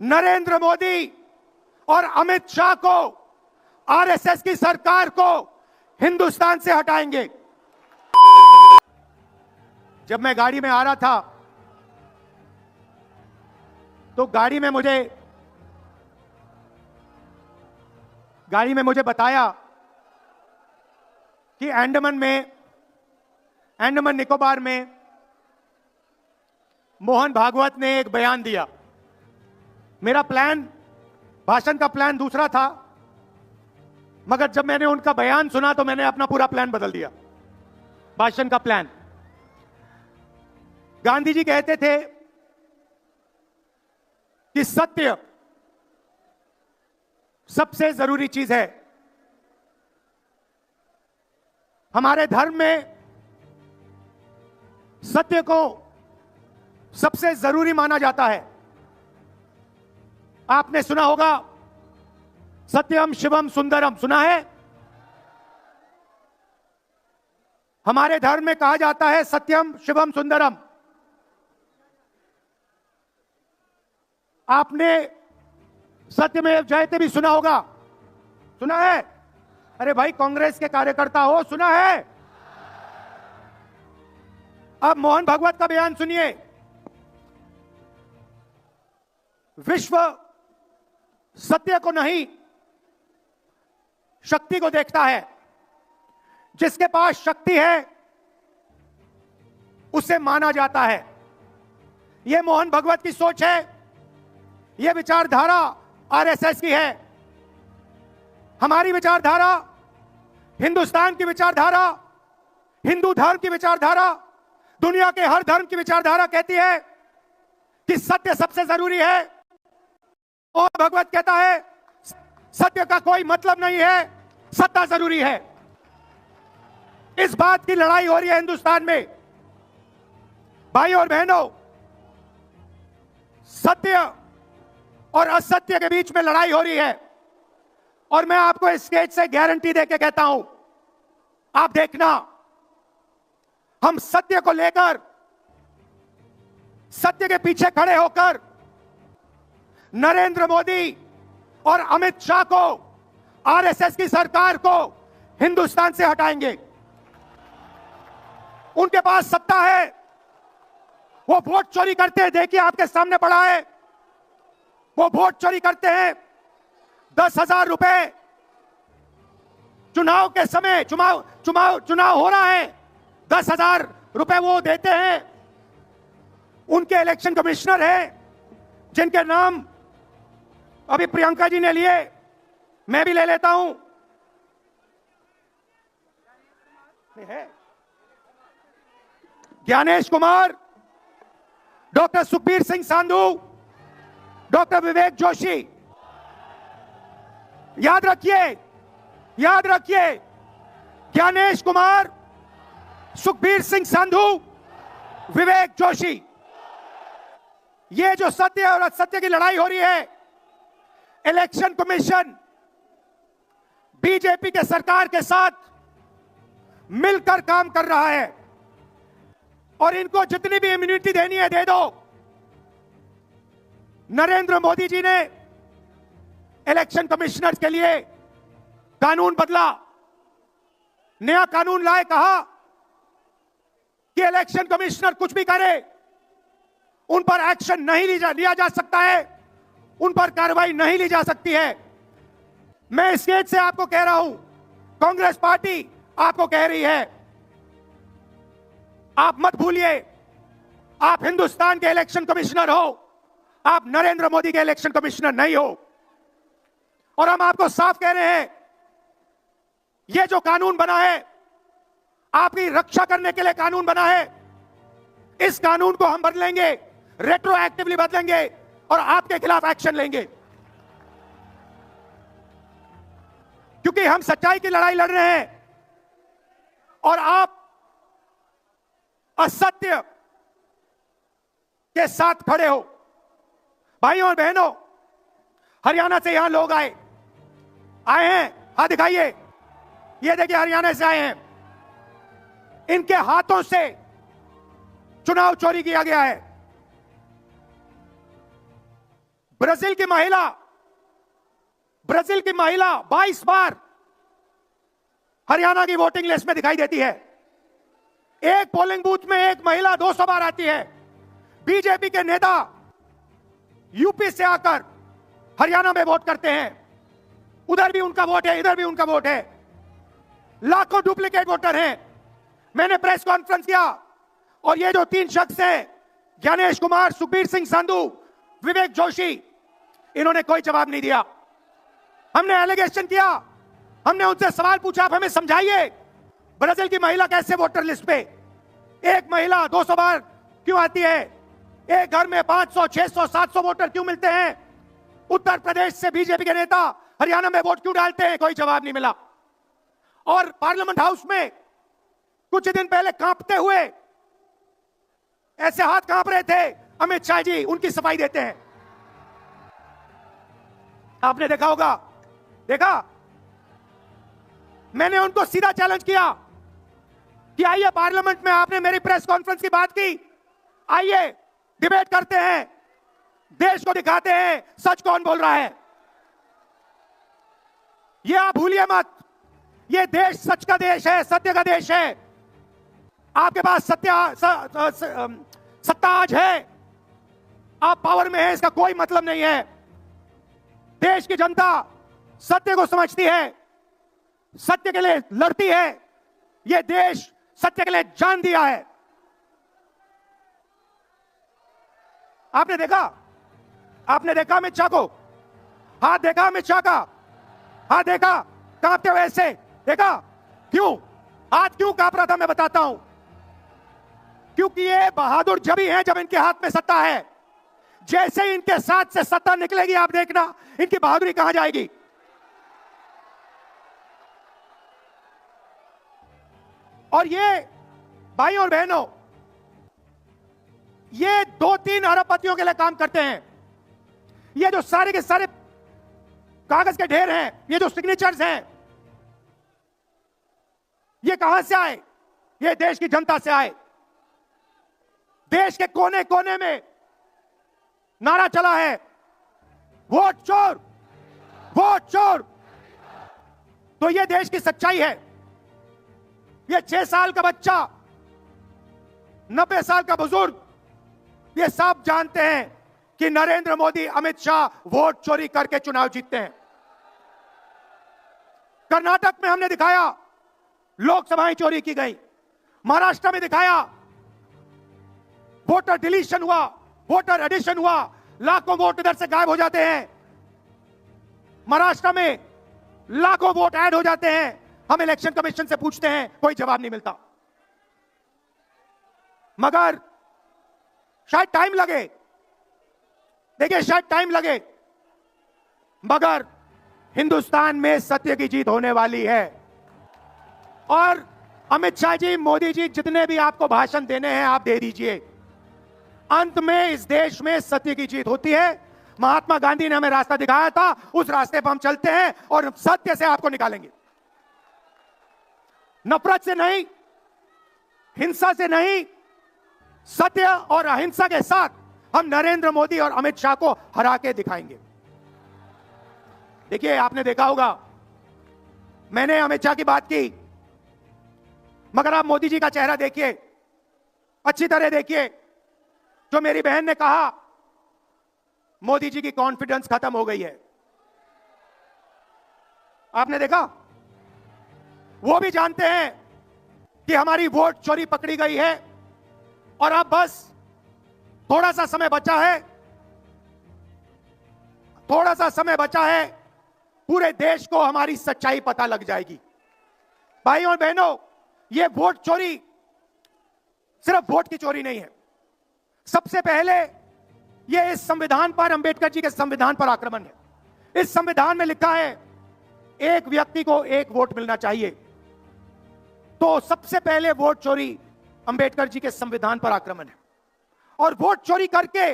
नरेंद्र मोदी और अमित शाह को, आरएसएस की सरकार को हिंदुस्तान से हटाएंगे। जब मैं गाड़ी में आ रहा था तो गाड़ी में मुझे बताया कि अंडमान निकोबार में मोहन भागवत ने एक बयान दिया। मेरा भाषण का प्लान दूसरा था, मगर जब मैंने उनका बयान सुना तो मैंने अपना पूरा प्लान बदल दिया, भाषण का प्लान। गांधी जी कहते थे कि सत्य सबसे जरूरी चीज है। हमारे धर्म में सत्य को सबसे जरूरी माना जाता है। आपने सुना होगा सत्यम शिवम सुंदरम, सुना है? हमारे धर्म में कहा जाता है सत्यम शिवम सुंदरम। आपने सत्यमेव जयते भी सुना होगा, सुना है? अरे भाई, कांग्रेस के कार्यकर्ता हो, सुना है? अब मोहन भागवत का बयान सुनिए। विश्व सत्य को नहीं, शक्ति को देखता है। जिसके पास शक्ति है उसे माना जाता है। यह मोहन भागवत की सोच है, यह विचारधारा आरएसएस की है। हमारी विचारधारा, हिंदुस्तान की विचारधारा, हिंदू धर्म की विचारधारा, दुनिया के हर धर्म की विचारधारा कहती है कि सत्य सबसे जरूरी है। और भगवत कहता है सत्य का कोई मतलब नहीं है, सत्ता जरूरी है। इस बात की लड़ाई हो रही है हिंदुस्तान में। भाई और बहनों, सत्य और असत्य के बीच में लड़ाई हो रही है। और मैं आपको इस स्टेज से गारंटी देके कहता हूं, आप देखना, हम सत्य को लेकर, सत्य के पीछे खड़े होकर नरेंद्र मोदी और अमित शाह को, आरएसएस की सरकार को हिंदुस्तान से हटाएंगे। उनके पास सत्ता है, वो वोट चोरी करते हैं। देखिए, आपके सामने पड़ा है, वो वोट चोरी करते हैं। 10,000 रुपए चुनाव के समय, चुनाव हो रहा है, 10,000 रुपए वो देते हैं। उनके इलेक्शन कमिश्नर हैं जिनके नाम अभी प्रियंका जी ने लिए, मैं भी ले लेता हूं। है ज्ञानेश कुमार, डॉक्टर सुखबीर सिंह सांधू, डॉक्टर विवेक जोशी। याद रखिए, ज्ञानेश कुमार, सुखबीर सिंह सांधू, विवेक जोशी। ये जो सत्य और असत्य की लड़ाई हो रही है, इलेक्शन कमीशन बीजेपी के सरकार के साथ मिलकर काम कर रहा है। और इनको जितनी भी इम्यूनिटी देनी है दे दो। नरेंद्र मोदी जी ने इलेक्शन कमिश्नर्स के लिए कानून बदला, नया कानून लाए, कहा कि इलेक्शन कमिश्नर कुछ भी करे, उन पर एक्शन नहीं लिया जा सकता है, उन पर कार्रवाई नहीं ली जा सकती है। मैं इस स्टेज से आपको कह रहा हूं, कांग्रेस पार्टी आपको कह रही है, आप मत भूलिए, आप हिंदुस्तान के इलेक्शन कमिश्नर हो, आप नरेंद्र मोदी के इलेक्शन कमिश्नर नहीं हो। और हम आपको साफ कह रहे हैं, यह जो कानून बना है, आपकी रक्षा करने के लिए कानून बना है। इस कानून को हम बदलेंगे, रेट्रोएक्टिवली बदलेंगे और आपके खिलाफ एक्शन लेंगे। क्योंकि हम सच्चाई की लड़ाई लड़ रहे हैं और आप असत्य के साथ खड़े हो। भाइयों और बहनों, हरियाणा से यहां लोग आए हैं, हाथ दिखाइए। ये देखिए, हरियाणा से आए हैं। इनके हाथों से चुनाव चोरी किया गया है। ब्राजील की महिला 22 बार हरियाणा की वोटिंग लिस्ट में दिखाई देती है। एक पोलिंग बूथ में एक महिला 200 बार आती है। बीजेपी के नेता यूपी से आकर हरियाणा में वोट करते हैं। उधर भी उनका वोट है, इधर भी उनका वोट है। लाखों डुप्लीकेट वोटर हैं। मैंने प्रेस कॉन्फ्रेंस किया और ये जो 3 शख्स हैं, ज्ञानेश कुमार, सुखबीर सिंह संधू, विवेक जोशी, इन्होंने कोई जवाब नहीं दिया। हमने एलिगेशन किया, हमने उनसे सवाल पूछा, आप हमें समझाइए ब्राजील की महिला कैसे वोटर लिस्ट पे, एक महिला 200 बार क्यों आती है? एक घर में 500, 600, 700 वोटर क्यों मिलते हैं? उत्तर प्रदेश से बीजेपी के नेता हरियाणा में वोट क्यों डालते हैं? कोई जवाब नहीं मिला। और पार्लियामेंट हाउस में कुछ दिन पहले कांपते हुए, ऐसे हाथ कांप रहे थे, अमित शाह जी उनकी सफाई देते हैं। आपने देखा होगा, देखा? मैंने उनको सीधा चैलेंज किया कि आइए पार्लियामेंट में, आपने मेरी प्रेस कॉन्फ्रेंस की बात की, आइए डिबेट करते हैं, देश को दिखाते हैं सच कौन बोल रहा है। ये आप भूलिए मत, ये देश सच का देश है, सत्य का देश है। आपके पास सत्ता आज है, आप पावर में हैं, इसका कोई मतलब नहीं है। देश की जनता सत्य को समझती है, सत्य के लिए लड़ती है। यह देश सत्य के लिए जान दिया है। आपने देखा अमित शाह को, हाथ देखा अमित शाह का, हाथ देखा कांपते हुए ऐसे, देखा? क्यों हाथ क्यों कांप रहा था? मैं बताता हूं। क्योंकि ये बहादुर जब ही हैं जब इनके हाथ में सत्ता है। जैसे ही इनके साथ से सत्ता निकलेगी, आप देखना इनकी बहादुरी कहां जाएगी। और ये भाई और बहनों, ये 2-3 अरबपतियों के लिए काम करते हैं। ये जो सारे के सारे कागज के ढेर हैं, ये जो सिग्नेचर्स हैं, ये कहां से आए? ये देश की जनता से आए। देश के कोने कोने में नारा चला है, वोट चोर, वोट चोर। तो ये देश की सच्चाई है। ये 6 साल का बच्चा, 90 साल का बुजुर्ग, ये सब जानते हैं कि नरेंद्र मोदी, अमित शाह वोट चोरी करके चुनाव जीतते हैं। कर्नाटक में हमने दिखाया लोकसभाएं चोरी की गई। महाराष्ट्र में दिखाया वोटर डिलीशन हुआ, वोटर एडिशन हुआ, लाखों वोट इधर से गायब हो जाते हैं। महाराष्ट्र में लाखों वोट ऐड हो जाते हैं। हम इलेक्शन कमीशन से पूछते हैं, कोई जवाब नहीं मिलता। मगर शायद टाइम लगे, देखिए शायद टाइम लगे, मगर हिंदुस्तान में सत्य की जीत होने वाली है। और अमित शाह जी, मोदी जी, जितने भी आपको भाषण देने हैं आप दे दीजिए। अंत में इस देश में सत्य की जीत होती है। महात्मा गांधी ने हमें रास्ता दिखाया था, उस रास्ते पर हम चलते हैं और सत्य से आपको निकालेंगे। नफरत से नहीं, हिंसा से नहीं, सत्य और अहिंसा के साथ हम नरेंद्र मोदी और अमित शाह को हरा के दिखाएंगे। देखिए, आपने देखा होगा, मैंने अमित शाह की बात की, मगर आप मोदी जी का चेहरा देखिए, अच्छी तरह देखिए। जो मेरी बहन ने कहा, मोदी जी की कॉन्फिडेंस खत्म हो गई है। आपने देखा? वो भी जानते हैं कि हमारी वोट चोरी पकड़ी गई है और अब बस थोड़ा सा समय बचा है, थोड़ा सा समय बचा है, पूरे देश को हमारी सच्चाई पता लग जाएगी। भाइयों और बहनों, ये वोट चोरी सिर्फ वोट की चोरी नहीं है। सबसे पहले ये इस संविधान पर, अंबेडकर जी के संविधान पर आक्रमण है। इस संविधान में लिखा है एक व्यक्ति को एक वोट मिलना चाहिए। तो सबसे पहले वोट चोरी अंबेडकर जी के संविधान पर आक्रमण है। और वोट चोरी करके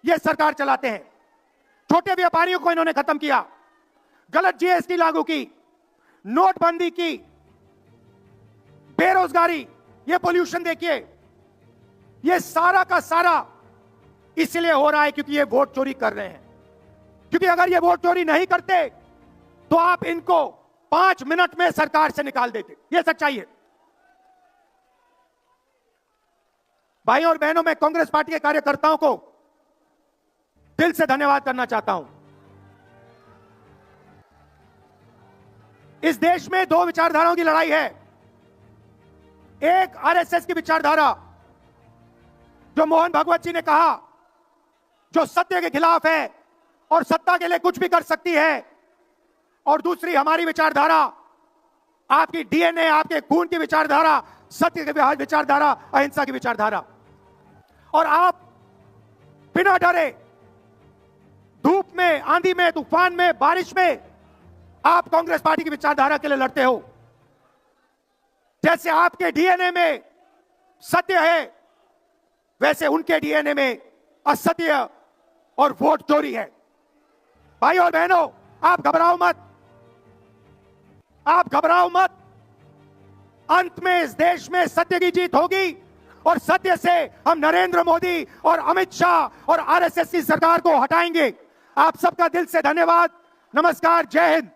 ये सरकार चलाते हैं। छोटे व्यापारियों को इन्होंने खत्म किया, गलत जीएसटी लागू की, नोटबंदी की, बेरोजगारी, ये पोल्यूशन देखिए, ये सारा का सारा इसलिए हो रहा है क्योंकि ये वोट चोरी कर रहे हैं। क्योंकि अगर ये वोट चोरी नहीं करते तो आप इनको 5 मिनट में सरकार से निकाल देते। ये सच्चाई है। भाइयों और बहनों, मैं कांग्रेस पार्टी के कार्यकर्ताओं को दिल से धन्यवाद करना चाहता हूं। इस देश में दो विचारधाराओं की लड़ाई है। एक आरएसएस की विचारधारा, जो मोहन भागवत जी ने कहा, जो सत्य के खिलाफ है और सत्ता के लिए कुछ भी कर सकती है, और दूसरी हमारी विचारधारा, आपकी डीएनए, आपके खून की विचारधारा, सत्य की विचारधारा, अहिंसा की विचारधारा। और आप बिना डरे, धूप में, आंधी में, तूफान में, बारिश में, आप कांग्रेस पार्टी की विचारधारा के लिए लड़ते हो। जैसे आपके डीएनए में सत्य है, वैसे उनके डीएनए में असत्य और वोट चोरी है। भाई और बहनों, आप घबराओ मत, आप घबराओ मत। अंत में इस देश में सत्य की जीत होगी, और सत्य से हम नरेंद्र मोदी और अमित शाह और आरएसएस की सरकार को हटाएंगे। आप सबका दिल से धन्यवाद। नमस्कार, जय हिंद।